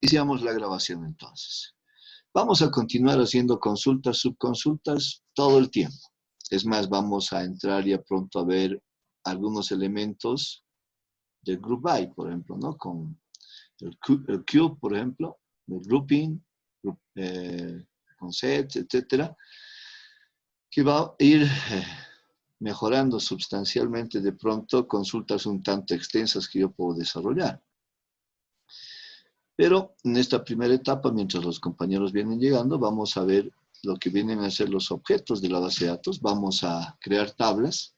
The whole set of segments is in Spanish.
Iniciamos la grabación entonces. Vamos a continuar haciendo consultas, subconsultas todo el tiempo. Es más, vamos a entrar ya pronto a ver algunos elementos del group by, por ejemplo, ¿no? Con el cube, por ejemplo, el grouping, con sets, etcétera, que va a ir mejorando sustancialmente de pronto consultas un tanto extensas que yo puedo desarrollar. Pero en esta primera etapa, mientras los compañeros vienen llegando, vamos a ver lo que vienen a ser los objetos de la base de datos. Vamos a crear tablas,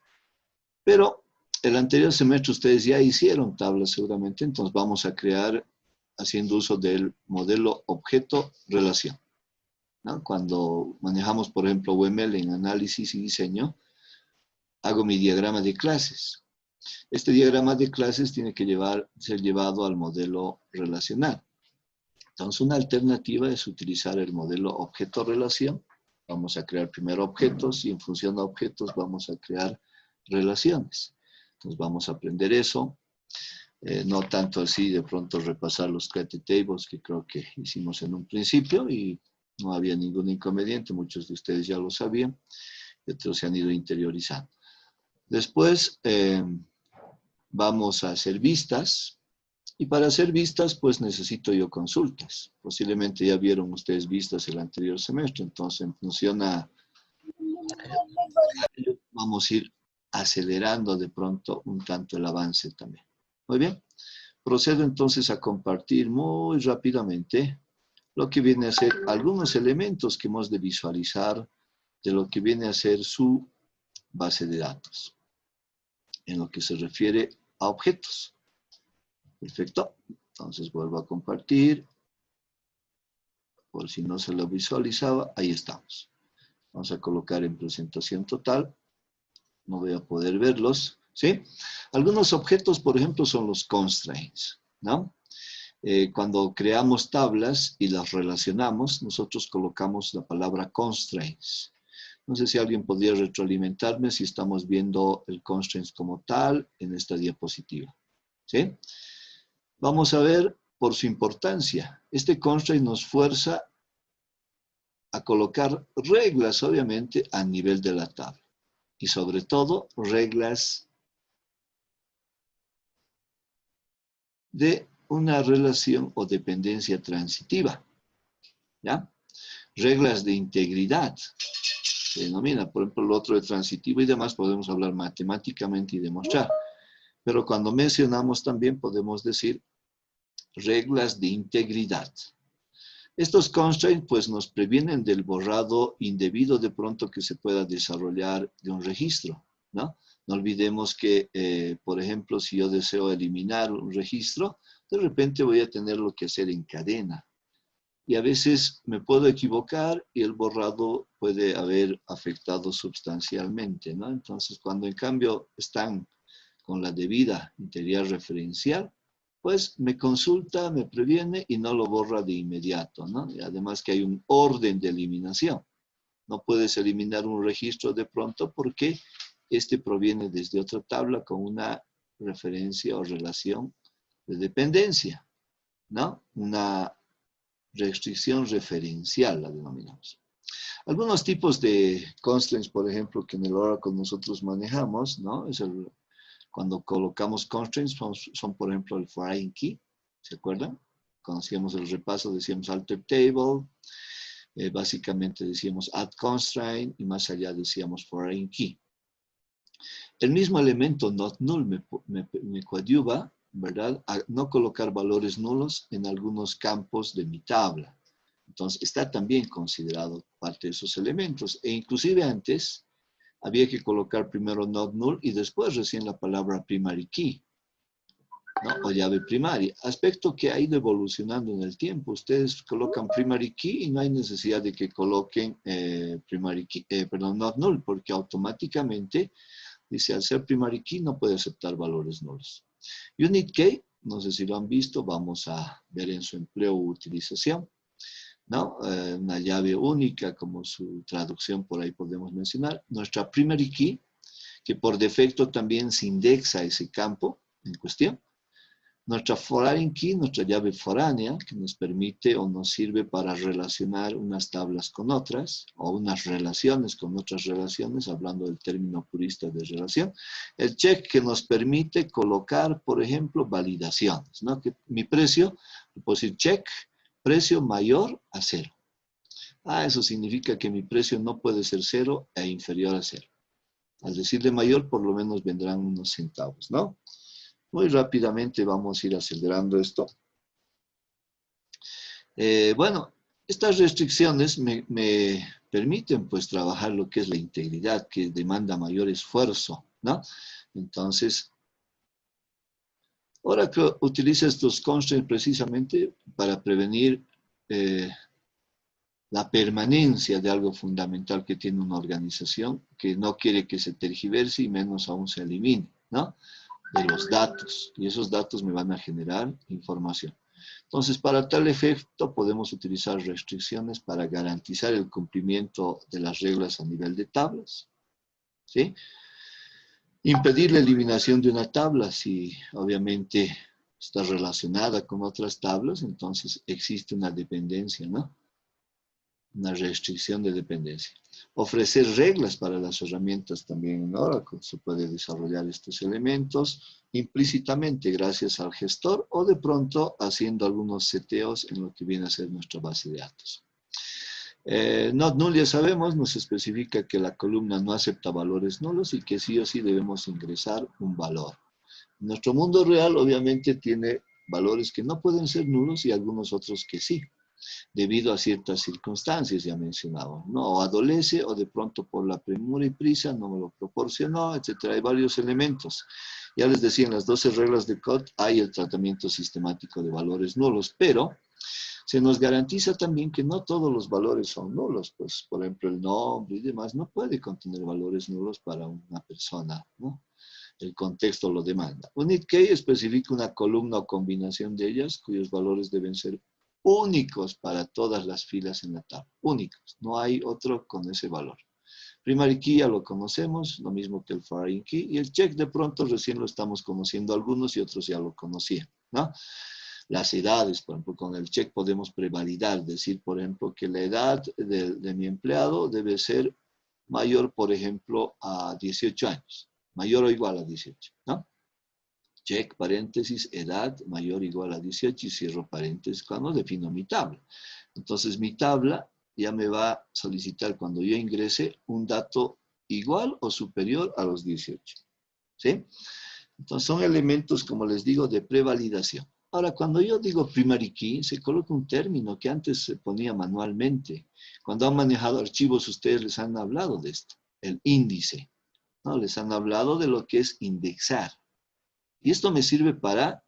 pero el anterior semestre ustedes ya hicieron tablas seguramente, entonces vamos a crear haciendo uso del modelo objeto-relación, ¿no? Cuando manejamos, por ejemplo, UML en análisis y diseño, hago mi diagrama de clases. Este diagrama de clases tiene que ser llevado al modelo relacional. Entonces, una alternativa es utilizar el modelo objeto-relación. Vamos a crear primero objetos y en función de objetos vamos a crear relaciones. Entonces, vamos a aprender eso. No tanto así de pronto repasar los create tables que creo que hicimos en un principio y no había ningún inconveniente. Muchos de ustedes ya lo sabían y otros se han ido interiorizando. Después, vamos a hacer vistas. Y para hacer vistas, pues necesito yo consultas. Posiblemente ya vieron ustedes vistas el anterior semestre, entonces en función a vamos a ir acelerando de pronto un tanto el avance también. Muy bien. Procedo entonces a compartir muy rápidamente lo que viene a ser algunos elementos que hemos de visualizar de lo que viene a ser su base de datos, en lo que se refiere a objetos. Perfecto. Entonces vuelvo a compartir. Por si no se lo visualizaba, ahí estamos. Vamos a colocar en presentación total. No voy a poder verlos, ¿sí? Algunos objetos, por ejemplo, son los constraints, ¿no? Cuando creamos tablas y las relacionamos, nosotros colocamos la palabra constraints. No sé si alguien podría retroalimentarme si estamos viendo el constraints como tal en esta diapositiva, ¿sí? Vamos a ver por su importancia. Este constraint nos fuerza a colocar reglas, obviamente, a nivel de la tabla. Y sobre todo, reglas de una relación o dependencia transitiva. ¿Ya? Reglas de integridad. Se denomina, por ejemplo, el otro de transitivo y demás, podemos hablar matemáticamente y demostrar. Pero cuando mencionamos también podemos decir reglas de integridad. Estos constraints pues nos previenen del borrado indebido de pronto que se pueda desarrollar de un registro, ¿no? No olvidemos que, por ejemplo, si yo deseo eliminar un registro, de repente voy a tenerlo que hacer en cadena. Y a veces me puedo equivocar y el borrado puede haber afectado sustancialmente, ¿no? Entonces, cuando en cambio están con la debida integridad referencial, pues me consulta, me previene y no lo borra de inmediato, ¿no? Y además que hay un orden de eliminación. No puedes eliminar un registro de pronto porque este proviene desde otra tabla con una referencia o relación de dependencia, ¿no? Una restricción referencial la denominamos. Algunos tipos de constraints, por ejemplo, que en el Oracle nosotros manejamos, ¿no? Cuando colocamos constraints son, por ejemplo, el foreign key, ¿se acuerdan? Cuando hacíamos el repaso decíamos alter table, básicamente decíamos add constraint y más allá decíamos foreign key. El mismo elemento not null me coadyuva, ¿verdad? A no colocar valores nulos en algunos campos de mi tabla. Entonces está también considerado parte de esos elementos. E inclusive antes había que colocar primero not null y después recién la palabra primary key, ¿no? O llave primaria. Aspecto que ha ido evolucionando en el tiempo. Ustedes colocan primary key y no hay necesidad de que coloquen not null, porque automáticamente dice al ser primary key no puede aceptar valores nulos. Unit key, no sé si lo han visto, vamos a ver en su empleo u utilización, ¿no? Una llave única, como su traducción por ahí podemos mencionar. Nuestra primary key, que por defecto también se indexa ese campo en cuestión, Nuestra foreign key, nuestra llave foránea, que nos permite o nos sirve para relacionar unas tablas con otras, o unas relaciones con otras relaciones, hablando del término purista de relación. El check que nos permite colocar, por ejemplo, validaciones, ¿no? Que mi precio, puedo decir check, precio mayor a 0. Eso significa que mi precio no puede ser 0 e inferior a 0. Al decirle mayor, por lo menos vendrán unos centavos, ¿no? Muy rápidamente vamos a ir acelerando esto. Bueno, estas restricciones me permiten pues trabajar lo que es la integridad, que demanda mayor esfuerzo, ¿no? Entonces, Oracle utiliza estos constraints precisamente para prevenir la permanencia de algo fundamental que tiene una organización, que no quiere que se tergiverse y menos aún se elimine, ¿no? De los datos, y esos datos me van a generar información. Entonces, para tal efecto, podemos utilizar restricciones para garantizar el cumplimiento de las reglas a nivel de tablas, ¿sí? Impedir la eliminación de una tabla, si obviamente está relacionada con otras tablas, entonces existe una dependencia, ¿no? Una restricción de dependencia. Ofrecer reglas para las herramientas también en Oracle. Se puede desarrollar estos elementos implícitamente gracias al gestor o de pronto haciendo algunos seteos en lo que viene a ser nuestra base de datos. Not null, ya sabemos, nos especifica que la columna no acepta valores nulos y que sí o sí debemos ingresar un valor. Nuestro mundo real obviamente tiene valores que no pueden ser nulos y algunos otros que sí, debido a ciertas circunstancias ya mencionaba, ¿no? O adolece o de pronto por la premura y prisa no me lo proporcionó, etcétera. Hay varios elementos. Ya les decía, en las 12 reglas de COD hay el tratamiento sistemático de valores nulos, pero se nos garantiza también que no todos los valores son nulos. Pues, por ejemplo, el nombre y demás no puede contener valores nulos para una persona, ¿no? El contexto lo demanda. Unit key especifica una columna o combinación de ellas cuyos valores deben ser únicos para todas las filas en la tabla. Únicos. No hay otro con ese valor. Primary key ya lo conocemos, lo mismo que el foreign key. Y el check de pronto recién lo estamos conociendo algunos y otros ya lo conocían, ¿no? Las edades, por ejemplo, con el check podemos prevalidar, decir, por ejemplo, que la edad de mi empleado debe ser mayor, por ejemplo, a 18 años. Mayor o igual a 18, ¿no? Check, paréntesis, edad mayor o igual a 18 y cierro paréntesis cuando defino mi tabla. Entonces mi tabla ya me va a solicitar cuando yo ingrese un dato igual o superior a los 18. ¿Sí? Entonces son elementos, como les digo, de prevalidación. Ahora, cuando yo digo primary key, se coloca un término que antes se ponía manualmente. Cuando han manejado archivos, ustedes les han hablado de esto, el índice, ¿no? Les han hablado de lo que es indexar. Y esto me sirve para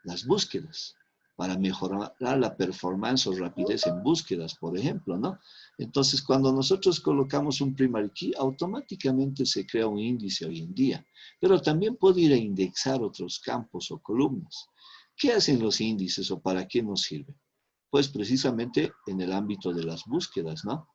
las búsquedas, para mejorar la performance o rapidez en búsquedas, por ejemplo, ¿no? Entonces, cuando nosotros colocamos un primary key, automáticamente se crea un índice hoy en día. Pero también puedo ir a indexar otros campos o columnas. ¿Qué hacen los índices o para qué nos sirven? Pues precisamente en el ámbito de las búsquedas, ¿no?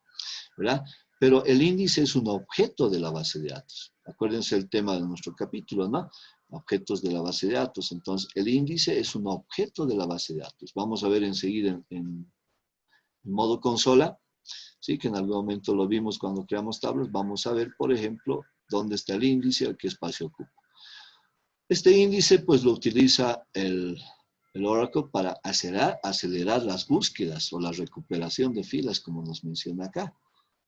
¿Verdad? Pero el índice es un objeto de la base de datos. Acuérdense el tema de nuestro capítulo, ¿no? Objetos de la base de datos. Entonces, el índice es un objeto de la base de datos. Vamos a ver enseguida en modo consola, ¿sí? Que en algún momento lo vimos cuando creamos tablas. Vamos a ver, por ejemplo, dónde está el índice, qué espacio ocupa. Este índice, pues, lo utiliza el Oracle para acelerar las búsquedas o la recuperación de filas, como nos menciona acá.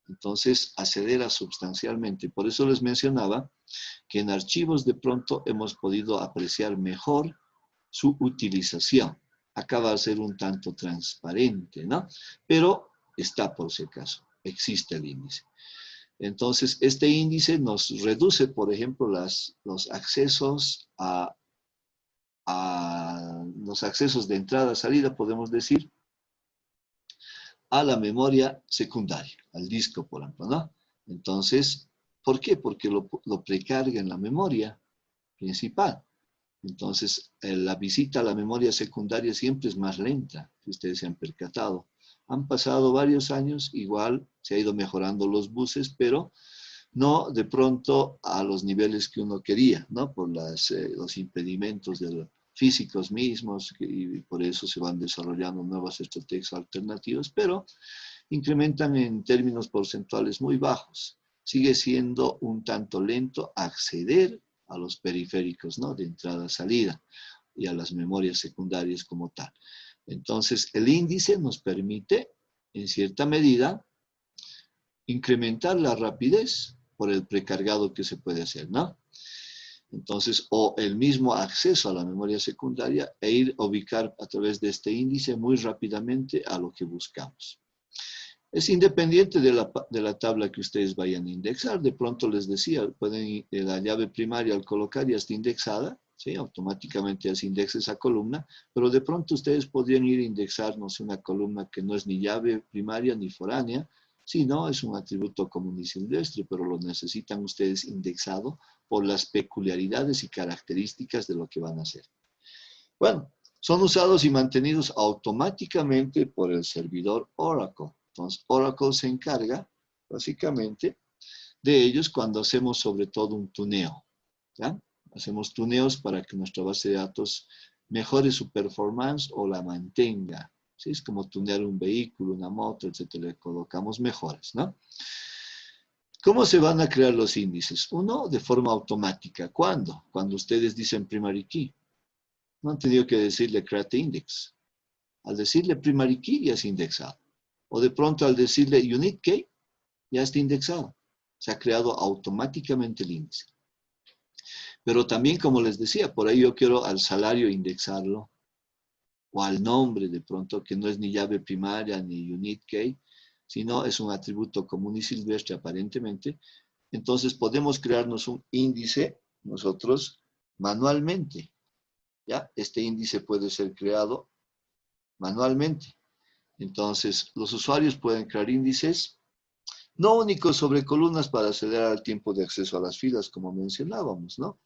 Entonces, acelera sustancialmente. Por eso les mencionaba que en archivos de pronto hemos podido apreciar mejor su utilización. Acaba de ser un tanto transparente, ¿no? Pero está por si acaso, existe el índice. Entonces, este índice nos reduce, por ejemplo, los accesos los accesos de entrada-salida, podemos decir, a la memoria secundaria, al disco, por ejemplo, ¿no? Entonces, ¿por qué? Porque lo precarga en la memoria principal. Entonces, la visita a la memoria secundaria siempre es más lenta, si ustedes se han percatado. Han pasado varios años, igual se ha ido mejorando los buses, pero no de pronto a los niveles que uno quería, ¿no? Por los impedimentos del físicos mismos, y por eso se van desarrollando nuevas estrategias alternativas, pero incrementan en términos porcentuales muy bajos. Sigue siendo un tanto lento acceder a los periféricos, ¿no? De entrada-salida y a las memorias secundarias como tal. Entonces, el índice nos permite, en cierta medida, incrementar la rapidez por el precargado que se puede hacer, ¿no? Entonces, o el mismo acceso a la memoria secundaria e ir a ubicar a través de este índice muy rápidamente a lo que buscamos. Es independiente de la tabla que ustedes vayan a indexar. De pronto les decía, pueden la llave primaria al colocar ya está indexada, ¿sí? Automáticamente ya se indexa esa columna, pero de pronto ustedes podrían ir a indexar, no sé, una columna que no es ni llave primaria ni foránea, sino es un atributo común y silvestre, pero lo necesitan ustedes indexado por las peculiaridades y características de lo que van a hacer. Bueno, son usados y mantenidos automáticamente por el servidor Oracle. Entonces, Oracle se encarga, básicamente, de ellos cuando hacemos sobre todo un tuneo, ¿ya? Hacemos tuneos para que nuestra base de datos mejore su performance o la mantenga, ¿sí? Es como tunear un vehículo, una moto, etcétera. Le colocamos mejoras, ¿no? ¿Cómo se van a crear los índices? Uno, de forma automática. ¿Cuándo? Cuando ustedes dicen primary key. No han tenido que decirle create index. Al decirle primary key ya es indexado. O de pronto al decirle unique key ya está indexado. Se ha creado automáticamente el índice. Pero también, como les decía, por ahí yo quiero al salario indexarlo, o al nombre de pronto, que no es ni llave primaria ni unique key, sino es un atributo común y silvestre aparentemente. Entonces podemos crearnos un índice nosotros manualmente. ¿Ya? Este índice puede ser creado manualmente. Entonces, los usuarios pueden crear índices no únicos sobre columnas para acelerar el tiempo de acceso a las filas, como mencionábamos, ¿no?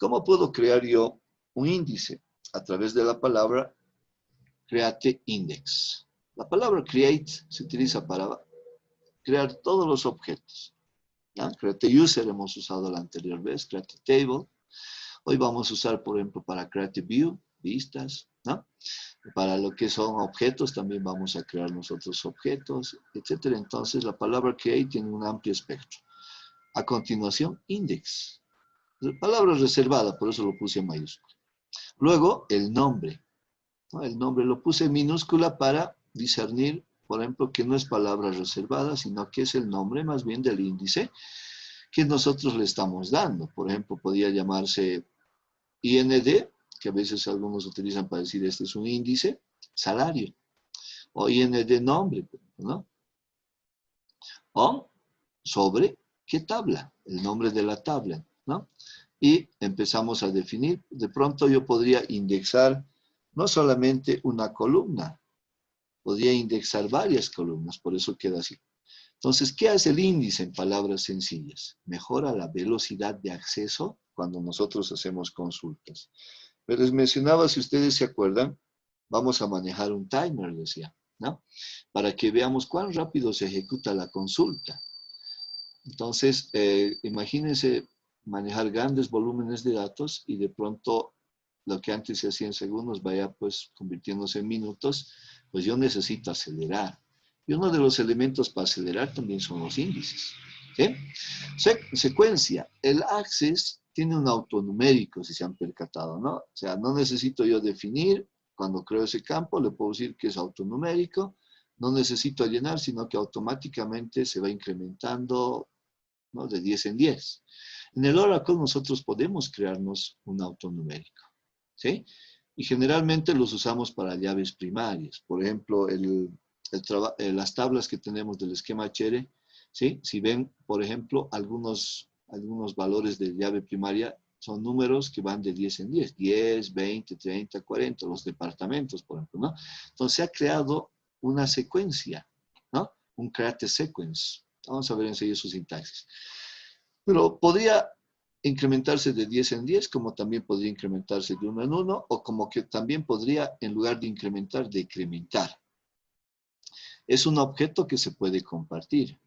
¿Cómo puedo crear yo un índice? A través de la palabra create index. La palabra create se utiliza para crear todos los objetos. ¿Ya? Create user hemos usado la anterior vez, create table. Hoy vamos a usar, por ejemplo, para create view, vistas, ¿no? Para lo que son objetos, también vamos a crear nosotros objetos, etcétera. Entonces, la palabra create tiene un amplio espectro. A continuación, index. La palabra reservada, por eso lo puse en mayúscula. Luego, el nombre. ¿No? El nombre lo puse en minúscula para discernir, por ejemplo, que no es palabra reservada, sino que es el nombre más bien del índice que nosotros le estamos dando. Por ejemplo, podría llamarse IND, que a veces algunos utilizan para decir este es un índice, salario, o IND nombre, ¿no? O sobre qué tabla, el nombre de la tabla, ¿no? Y empezamos a definir, de pronto yo podría indexar no solamente una columna, podría indexar varias columnas, por eso queda así. Entonces, ¿qué hace el índice en palabras sencillas? Mejora la velocidad de acceso cuando nosotros hacemos consultas. Pero les mencionaba, si ustedes se acuerdan, vamos a manejar un timer, decía, ¿no? Para que veamos cuán rápido se ejecuta la consulta. Entonces, imagínense manejar grandes volúmenes de datos y de pronto lo que antes se hacía en segundos vaya pues convirtiéndose en minutos, pues yo necesito acelerar. Y uno de los elementos para acelerar también son los índices. ¿Sí? Secuencia. El access tiene un autonumérico, si se han percatado, ¿no? O sea, no necesito yo definir, cuando creo ese campo, le puedo decir que es autonumérico, no necesito llenar, sino que automáticamente se va incrementando, ¿no? De 10 en 10. En el Oracle nosotros podemos crearnos un autonumérico, ¿sí? Y generalmente los usamos para llaves primarias. Por ejemplo, las tablas que tenemos del esquema HR, ¿sí? Si ven, por ejemplo, algunos valores de llave primaria son números que van de 10 en 10, 10, 20, 30, 40, los departamentos, por ejemplo, ¿no? Entonces se ha creado una secuencia, ¿no? Un create sequence. Vamos a ver enseguida su sintaxis. Pero podría incrementarse de 10 en 10, como también podría incrementarse de 1 en 1, o como que también podría, en lugar de incrementar, decrementar. Es un objeto que se puede compartir.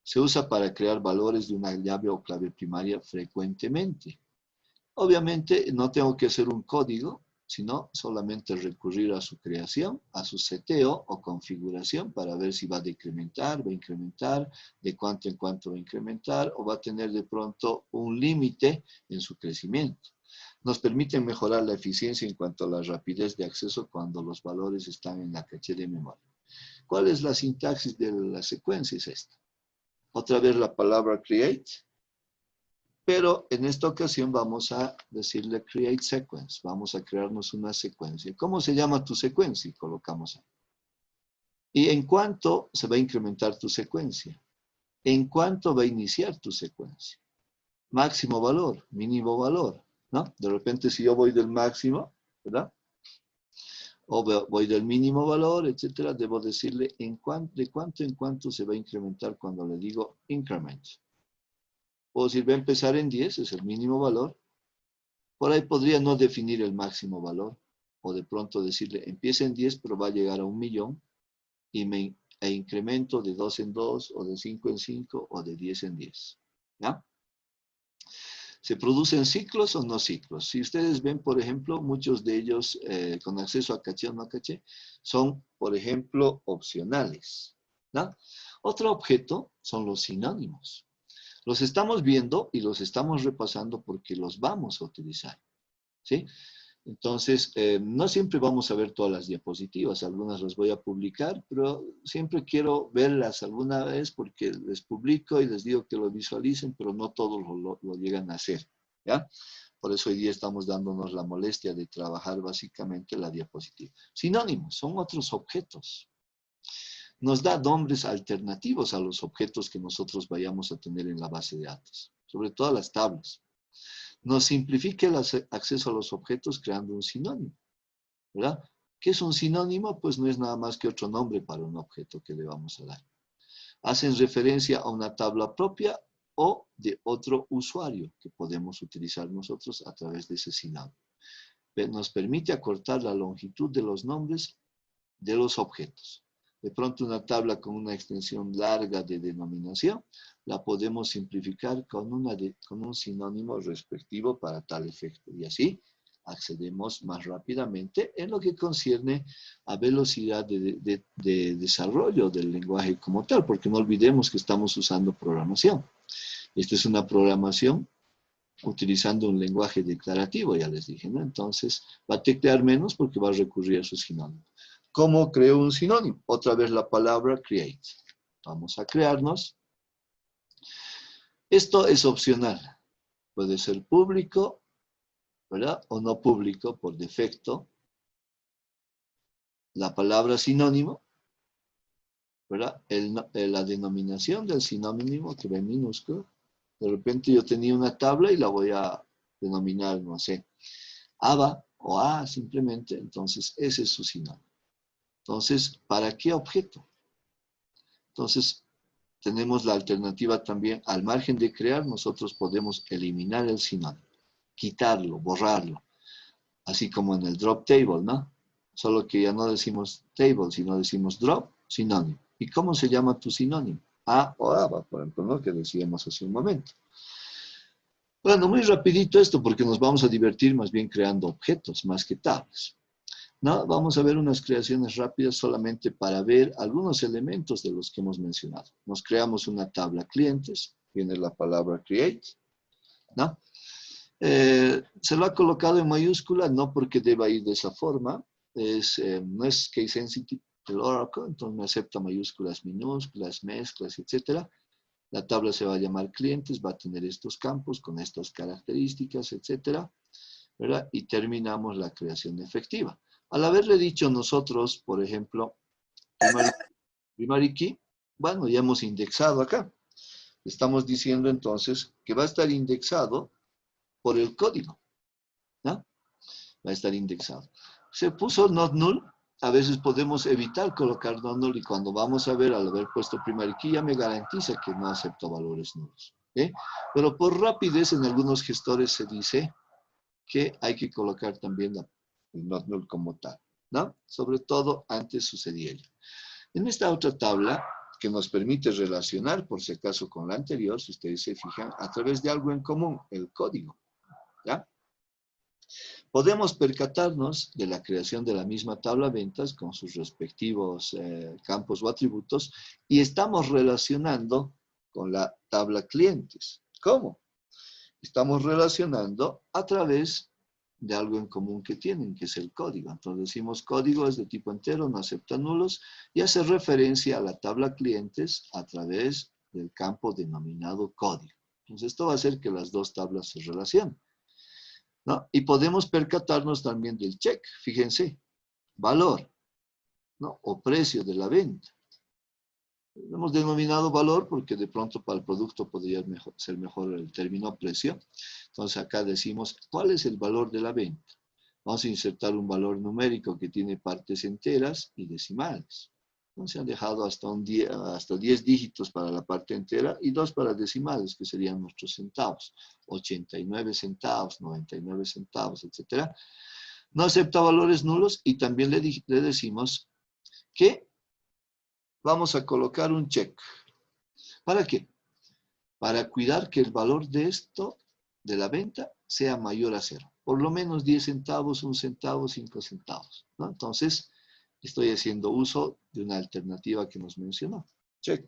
Se usa para crear valores de una llave o clave primaria frecuentemente. Obviamente no tengo que hacer un código, sino solamente recurrir a su creación, a su seteo o configuración para ver si va a decrementar, va a incrementar, de cuánto en cuánto va a incrementar o va a tener de pronto un límite en su crecimiento. Nos permite mejorar la eficiencia en cuanto a la rapidez de acceso cuando los valores están en la caché de memoria. ¿Cuál es la sintaxis de la secuencia? Es esta. Otra vez la palabra create. Pero en esta ocasión vamos a decirle create sequence. Vamos a crearnos una secuencia. ¿Cómo se llama tu secuencia? Y colocamos ahí. ¿Y en cuánto se va a incrementar tu secuencia? ¿En cuánto va a iniciar tu secuencia? Máximo valor, mínimo valor, ¿no? De repente si yo voy del máximo, ¿verdad? O voy del mínimo valor, etcétera, debo decirle de cuánto en cuánto se va a incrementar cuando le digo increment. Puedo decir, va a empezar en 10, es el mínimo valor. Por ahí podría no definir el máximo valor, o de pronto decirle, empieza en 10, pero va a llegar a 1.000.000, e incremento de 2 en 2, o de 5 en 5, o de 10 en 10. ¿Ya? ¿Se producen ciclos o no ciclos? Si ustedes ven, por ejemplo, muchos de ellos con acceso a caché o no caché, son, por ejemplo, opcionales. ¿No? Otro objeto son los sinónimos. Los estamos viendo y los estamos repasando porque los vamos a utilizar. ¿Sí? Entonces, no siempre vamos a ver todas las diapositivas, algunas las voy a publicar, pero siempre quiero verlas alguna vez porque les publico y les digo que lo visualicen, pero no todos lo llegan a hacer, ¿ya? Por eso hoy día estamos dándonos la molestia de trabajar básicamente la diapositiva. Sinónimos, son otros objetos. Nos da nombres alternativos a los objetos que nosotros vayamos a tener en la base de datos, sobre todo las tablas. Nos simplifica el acceso a los objetos creando un sinónimo, ¿verdad? ¿Qué es un sinónimo? Pues no es nada más que otro nombre para un objeto que le vamos a dar. Hacen referencia a una tabla propia o de otro usuario que podemos utilizar nosotros a través de ese sinónimo. Nos permite acortar la longitud de los nombres de los objetos. De pronto una tabla con una extensión larga de denominación, la podemos simplificar con un sinónimo respectivo para tal efecto. Y así accedemos más rápidamente en lo que concierne a velocidad de desarrollo del lenguaje como tal, porque no olvidemos que estamos usando programación. Esta es una programación utilizando un lenguaje declarativo, ya les dije, ¿no? Entonces va a teclear menos porque va a recurrir a su sinónimo. ¿Cómo creo un sinónimo? Otra vez la palabra create. Vamos a crearnos. Esto es opcional. Puede ser público, ¿verdad? O no público por defecto. La palabra sinónimo, ¿verdad? La denominación del sinónimo que va en minúsculo. De repente yo tenía una tabla y la voy a denominar, no sé, ABA o A simplemente. Entonces ese es su sinónimo. Entonces, ¿para qué objeto? Entonces, tenemos la alternativa también, al margen de crear, nosotros podemos eliminar el sinónimo, quitarlo, borrarlo, así como en el drop table, ¿no? Solo que ya no decimos table, sino decimos drop, sinónimo. ¿Y cómo se llama tu sinónimo? A o ABA, por ejemplo, ¿no? Que decíamos hace un momento. Bueno, muy rapidito esto, porque nos vamos a divertir más bien creando objetos, más que tablas. No, vamos a ver unas creaciones rápidas solamente para ver algunos elementos de los que hemos mencionado. Nos creamos una tabla clientes, viene la palabra create, ¿no? Se lo ha colocado en mayúscula, no porque deba ir de esa forma, no es case sensitive el Oracle, entonces me acepta mayúsculas, minúsculas, mezclas, etc. La tabla se va a llamar clientes, va a tener estos campos con estas características, etc. ¿Verdad? Y terminamos la creación efectiva. Al haberle dicho nosotros, por ejemplo, primary key, bueno, ya hemos indexado acá. Estamos diciendo entonces que va a estar indexado por el código, ¿no? Va a estar indexado. Se puso not null, a veces podemos evitar colocar not null y cuando vamos a ver, al haber puesto primary key, ya me garantiza que no acepto valores nulos. ¿Eh? Pero por rapidez en algunos gestores se dice que hay que colocar también el not null como tal, ¿no? Sobre todo antes sucedía ello. En esta otra tabla, que nos permite relacionar, por si acaso, con la anterior, si ustedes se fijan, a través de algo en común, el código, ¿ya? Podemos percatarnos de la creación de la misma tabla ventas con sus respectivos campos o atributos y estamos relacionando con la tabla clientes. ¿Cómo? Estamos relacionando a través de algo en común que tienen, que es el código. Entonces decimos código es de tipo entero, no acepta nulos, y hace referencia a la tabla clientes a través del campo denominado código. Entonces esto va a hacer que las dos tablas se relacionen, ¿no? Y podemos percatarnos también del check, fíjense, valor, ¿no? O precio de la venta. Lo hemos denominado valor porque de pronto para el producto podría ser mejor el término precio. Entonces acá decimos, ¿cuál es el valor de la venta? Vamos a insertar un valor numérico que tiene partes enteras y decimales. Entonces han dejado hasta 10 dígitos para la parte entera y 2 para decimales, que serían nuestros centavos. 89 centavos, 99 centavos, etc. No acepta valores nulos y también le decimos que vamos a colocar un check. ¿Para qué? Para cuidar que el valor de esto, de la venta, sea mayor a 0. Por lo menos 10 centavos, 1 centavo, 5 centavos, ¿no? Entonces, estoy haciendo uso de una alternativa que nos mencionó. Check.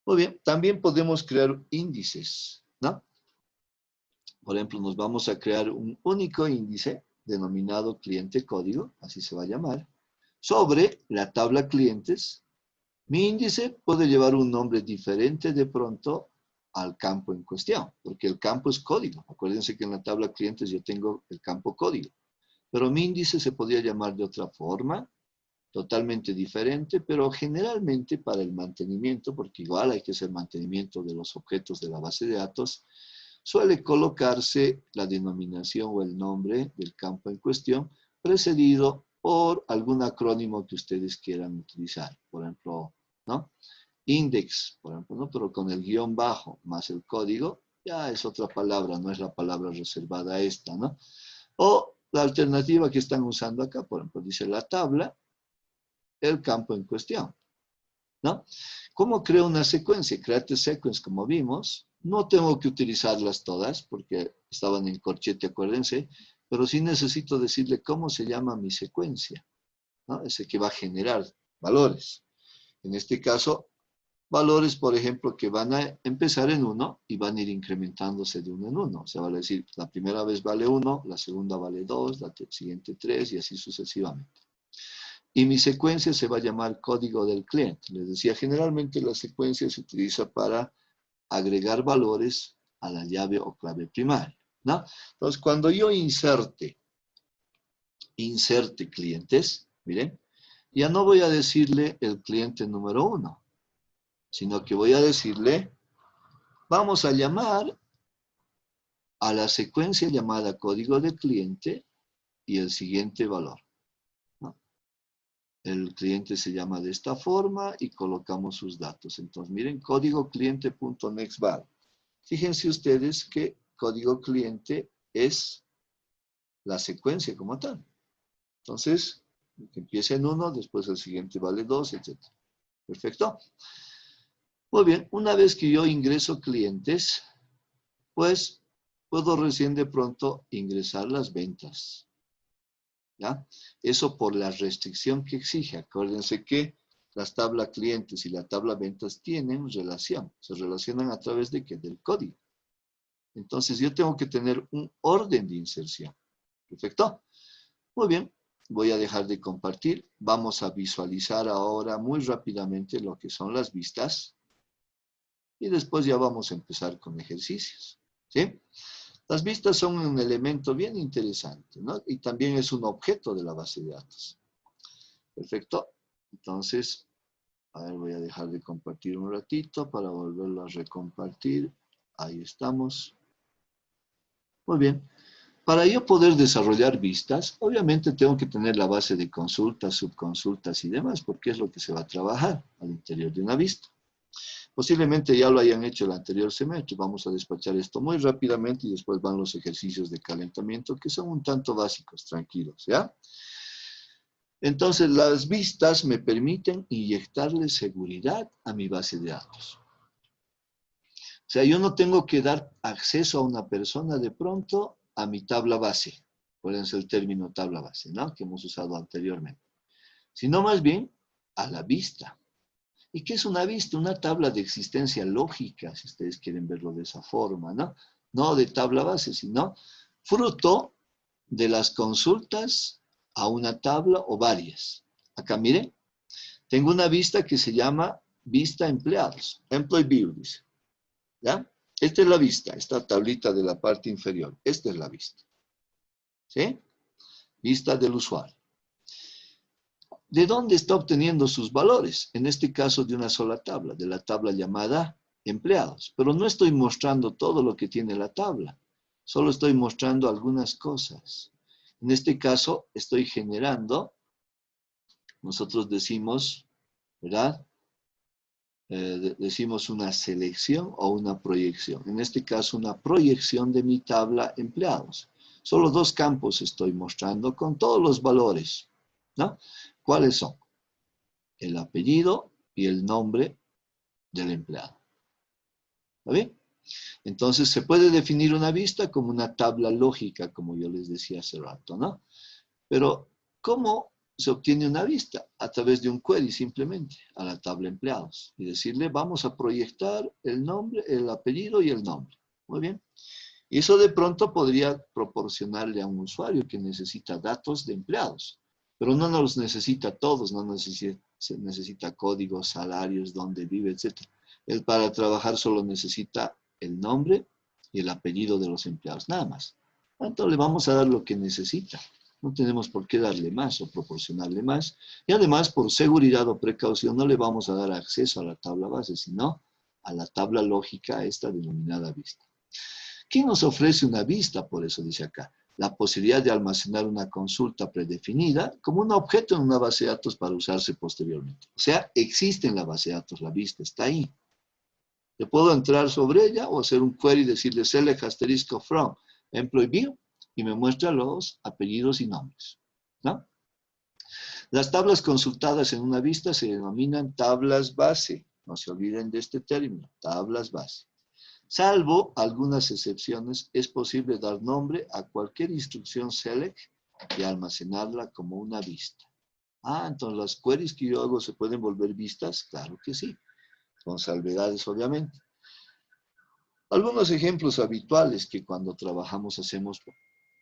Muy bien, también podemos crear índices, ¿no? Por ejemplo, nos vamos a crear un único índice denominado cliente código, así se va a llamar, sobre la tabla clientes. Mi índice puede llevar un nombre diferente de pronto al campo en cuestión, porque el campo es código. Acuérdense que en la tabla clientes yo tengo el campo código. Pero mi índice se podría llamar de otra forma, totalmente diferente, pero generalmente para el mantenimiento, porque igual hay que hacer mantenimiento de los objetos de la base de datos, suele colocarse la denominación o el nombre del campo en cuestión, precedido por algún acrónimo que ustedes quieran utilizar. Por ejemplo, ¿no? Index, por ejemplo, ¿no? Pero con el guión bajo más el código, ya es otra palabra, no es la palabra reservada a esta, ¿no? O la alternativa que están usando acá, por ejemplo, dice la tabla, el campo en cuestión, ¿no? ¿Cómo creo una secuencia? Create sequence, como vimos. No tengo que utilizarlas todas porque estaban en corchete, acuérdense, pero sí necesito decirle cómo se llama mi secuencia, ¿no? Ese que va a generar valores. En este caso, valores, por ejemplo, que van a empezar en 1 y van a ir incrementándose de 1 en 1. O sea, vale decir, la primera vez vale 1, la segunda vale 2, la siguiente 3 y así sucesivamente. Y mi secuencia se va a llamar código del cliente. Les decía, generalmente la secuencia se utiliza para agregar valores a la llave o clave primaria, ¿no? Entonces, cuando yo inserte clientes, miren, ya no voy a decirle el cliente número 1, sino que voy a decirle, vamos a llamar a la secuencia llamada código de cliente y el siguiente valor, ¿no? El cliente se llama de esta forma y colocamos sus datos. Entonces, miren, código cliente.nextVal. Fíjense ustedes que código cliente es la secuencia como tal. Entonces, que empieza en 1, después el siguiente vale 2, etc. Perfecto. Muy bien, una vez que yo ingreso clientes, pues puedo recién de pronto ingresar las ventas, ¿ya? Eso por la restricción que exige. Acuérdense que las tablas clientes y la tabla ventas tienen relación. Se relacionan a través de ¿qué? Del código. Entonces yo tengo que tener un orden de inserción. Perfecto. Muy bien. Voy a dejar de compartir. Vamos a visualizar ahora muy rápidamente lo que son las vistas. Y después ya vamos a empezar con ejercicios, ¿sí? Las vistas son un elemento bien interesante, ¿no? Y también es un objeto de la base de datos. Perfecto. Entonces, a ver, voy a dejar de compartir un ratito para volverlo a recompartir. Ahí estamos. Muy bien. Para yo poder desarrollar vistas, obviamente tengo que tener la base de consultas, subconsultas y demás, porque es lo que se va a trabajar al interior de una vista. Posiblemente ya lo hayan hecho el anterior semestre. Vamos a despachar esto muy rápidamente y después van los ejercicios de calentamiento que son un tanto básicos, tranquilos, ¿ya? Entonces, las vistas me permiten inyectarle seguridad a mi base de datos. O sea, yo no tengo que dar acceso a una persona de pronto a mi tabla base. Acuérdense el término tabla base, ¿no? Que hemos usado anteriormente. Sino más bien a la vista. ¿Y qué es una vista? Una tabla de existencia lógica, si ustedes quieren verlo de esa forma, ¿no? No de tabla base, sino fruto de las consultas a una tabla o varias. Acá miren, tengo una vista que se llama vista empleados, employee view, dice. ¿Ya? Esta es la vista, esta tablita de la parte inferior. Esta es la vista. ¿Sí? Vista del usuario. ¿De dónde está obteniendo sus valores? En este caso de una sola tabla, de la tabla llamada empleados. Pero no estoy mostrando todo lo que tiene la tabla. Solo estoy mostrando algunas cosas. En este caso estoy generando, nosotros decimos, ¿verdad? Decimos una selección o una proyección. En este caso, una proyección de mi tabla empleados. Solo dos campos estoy mostrando con todos los valores, ¿no? ¿Cuáles son? El apellido y el nombre del empleado. ¿Está bien? Entonces, se puede definir una vista como una tabla lógica, como yo les decía hace rato, ¿no? Pero, ¿cómo se obtiene una vista? A través de un query simplemente a la tabla empleados y decirle vamos a proyectar el nombre, el apellido y el nombre. Muy bien. Y eso de pronto podría proporcionarle a un usuario que necesita datos de empleados, pero no los necesita todos, no necesita códigos, salarios, dónde vive, etc. Él para trabajar solo necesita el nombre y el apellido de los empleados, nada más. Entonces le vamos a dar lo que necesita. No tenemos por qué darle más o proporcionarle más. Y además, por seguridad o precaución, no le vamos a dar acceso a la tabla base, sino a la tabla lógica, esta denominada vista. ¿Qué nos ofrece una vista? Por eso dice acá, la posibilidad de almacenar una consulta predefinida como un objeto en una base de datos para usarse posteriormente. O sea, existe en la base de datos, la vista está ahí. Yo puedo entrar sobre ella o hacer un query y decirle select asterisco from employee view y me muestra los apellidos y nombres, ¿no? Las tablas consultadas en una vista se denominan tablas base. No se olviden de este término, tablas base. Salvo algunas excepciones, es posible dar nombre a cualquier instrucción select y almacenarla como una vista. Entonces las queries que yo hago se pueden volver vistas, claro que sí, con salvedades obviamente. Algunos ejemplos habituales que cuando trabajamos hacemos,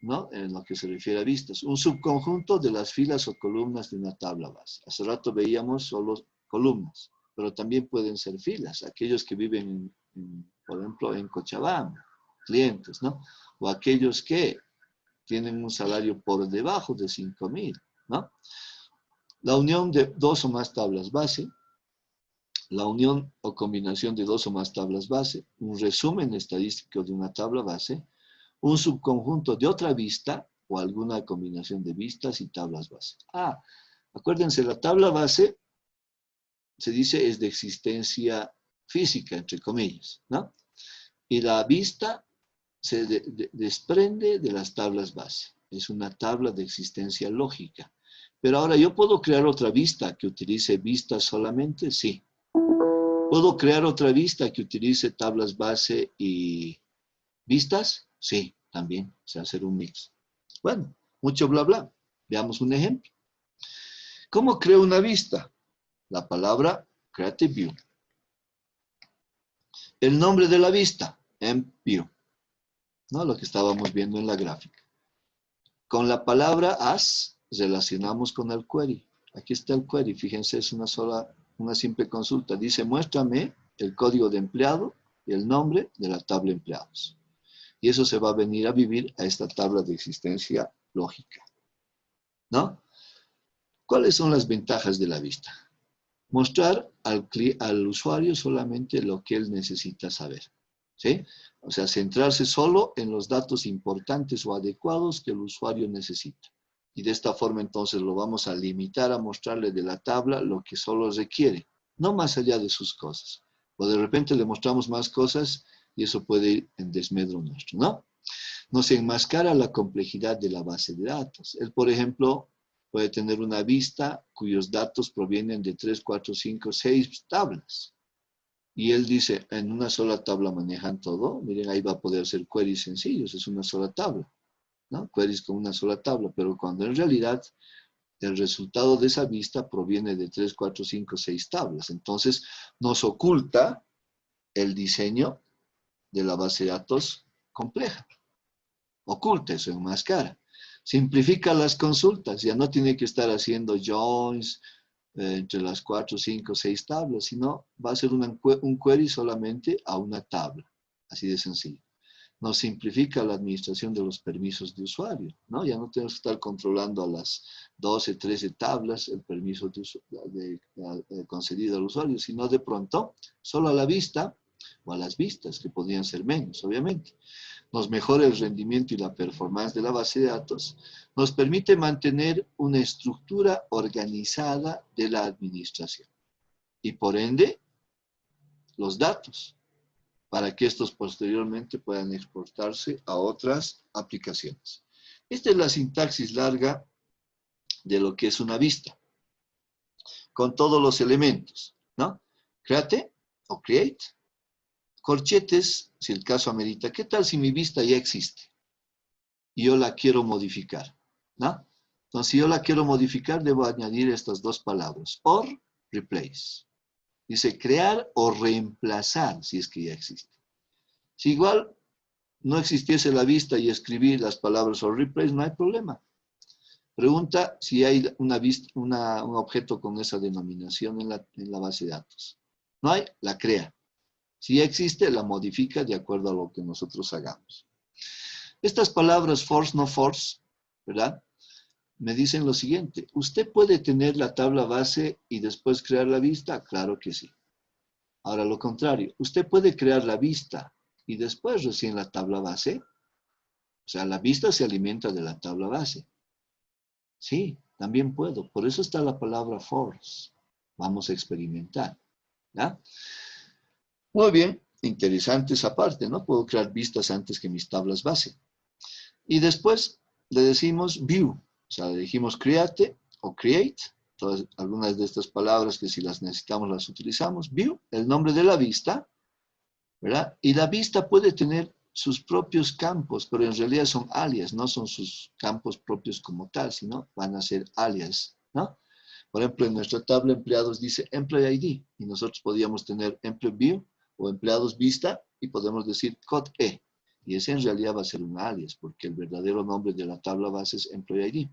¿no? En lo que se refiere a vistas. Un subconjunto de las filas o columnas de una tabla base. Hace rato veíamos solo columnas, pero también pueden ser filas. Aquellos que viven, por ejemplo, en Cochabamba, clientes, ¿no? O aquellos que tienen un salario por debajo de 5,000, ¿no? La unión de dos o más tablas base, la unión o combinación de dos o más tablas base, un resumen estadístico de una tabla base, un subconjunto de otra vista o alguna combinación de vistas y tablas base. Acuérdense, la tabla base se dice es de existencia física, entre comillas, ¿no? Y la vista se desprende de las tablas base. Es una tabla de existencia lógica. Pero ahora, ¿yo puedo crear otra vista que utilice vistas solamente? Sí. ¿Puedo crear otra vista que utilice tablas base y vistas? Sí, también. O sea, hacer un mix. Bueno, mucho bla bla. Veamos un ejemplo. ¿Cómo creo una vista? La palabra Creative View. El nombre de la vista, MView. ¿No? Lo que estábamos viendo en la gráfica. Con la palabra as relacionamos con el query. Aquí está el query. Fíjense, es una simple consulta. Dice, muéstrame el código de empleado y el nombre de la tabla empleados. Y eso se va a venir a vivir a esta tabla de existencia lógica, ¿no? ¿Cuáles son las ventajas de la vista? Mostrar al usuario solamente lo que él necesita saber, ¿sí? O sea, centrarse solo en los datos importantes o adecuados que el usuario necesita. Y de esta forma entonces lo vamos a limitar a mostrarle de la tabla lo que solo requiere, no más allá de sus cosas. O de repente le mostramos más cosas y eso puede ir en desmedro nuestro, ¿no? Nos enmascara la complejidad de la base de datos. Él, por ejemplo, puede tener una vista cuyos datos provienen de 3, 4, 5, 6 tablas. Y él dice, en una sola tabla manejan todo. Miren, ahí va a poder hacer queries sencillos, es una sola tabla. ¿no? Queries con una sola tabla, pero cuando en realidad el resultado de esa vista proviene de 3, 4, 5, 6 tablas. Entonces, nos oculta el diseño de la base de datos compleja. Oculta eso, enmascara. Simplifica las consultas, ya no tiene que estar haciendo joins entre las 4, 5, 6 tablas, sino va a ser un query solamente a una tabla. Así de sencillo. Nos simplifica la administración de los permisos de usuario, ¿no? Ya no tenemos que estar controlando a las 12, 13 tablas el permiso concedido al usuario, sino de pronto solo a la vista o a las vistas, que podrían ser menos, obviamente. Nos mejora el rendimiento y la performance de la base de datos, nos permite mantener una estructura organizada de la administración y por ende los datos, para que estos posteriormente puedan exportarse a otras aplicaciones. Esta es la sintaxis larga de lo que es una vista, con todos los elementos, ¿no? Create o create, corchetes, si el caso amerita. ¿Qué tal si mi vista ya existe y yo la quiero modificar? ¿No? Entonces, si yo la quiero modificar, debo añadir estas dos palabras, or, replace. Dice crear o reemplazar, si es que ya existe. Si igual no existiese la vista y escribir las palabras or replace, no hay problema. Pregunta si hay un objeto con esa denominación en la base de datos. No hay, la crea. Si ya existe, la modifica de acuerdo a lo que nosotros hagamos. Estas palabras force, no force, ¿verdad? Me dicen lo siguiente. ¿Usted puede tener la tabla base y después crear la vista? Claro que sí. Ahora lo contrario. ¿Usted puede crear la vista y después recién la tabla base? O sea, la vista se alimenta de la tabla base. Sí, también puedo. Por eso está la palabra force. Vamos a experimentar. ¿Ya? Muy bien. Interesante esa parte, ¿no? Puedo crear vistas antes que mis tablas base. Y después le decimos view. O sea, le dijimos create o create. Todas, algunas de estas palabras que si las necesitamos las utilizamos. View, el nombre de la vista, ¿verdad? Y la vista puede tener sus propios campos, pero en realidad son alias, no son sus campos propios como tal, sino van a ser alias, ¿no? Por ejemplo, en nuestra tabla empleados dice Employee ID, y nosotros podríamos tener Employee View o empleados vista, y podemos decir code E, y ese en realidad va a ser un alias, porque el verdadero nombre de la tabla base es Employee ID.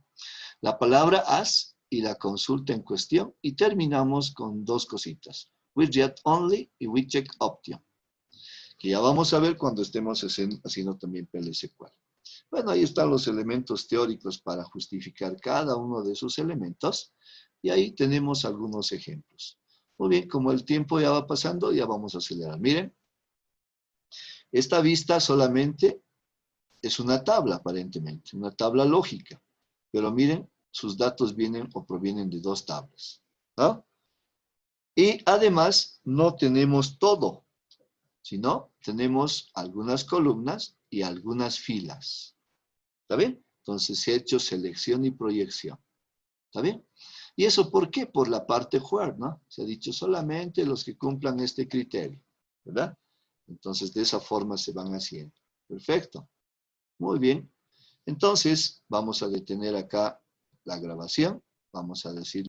La palabra as y la consulta en cuestión, y terminamos con dos cositas, widget only y widget option, que ya vamos a ver cuando estemos haciendo también PL/SQL. Bueno, ahí están los elementos teóricos para justificar cada uno de esos elementos, y ahí tenemos algunos ejemplos. Muy bien, como el tiempo ya va pasando, ya vamos a acelerar. Miren, esta vista solamente es una tabla, aparentemente, una tabla lógica. Pero miren, sus datos vienen o provienen de dos tablas, ¿no? Y además, no tenemos todo, sino tenemos algunas columnas y algunas filas. ¿Está bien? Entonces he hecho selección y proyección. ¿Está bien? ¿Y eso por qué? Por la parte where, ¿no? Se ha dicho solamente los que cumplan este criterio, ¿verdad? Entonces de esa forma se van haciendo. Perfecto. Muy bien. Entonces vamos a detener acá la grabación. Vamos a decir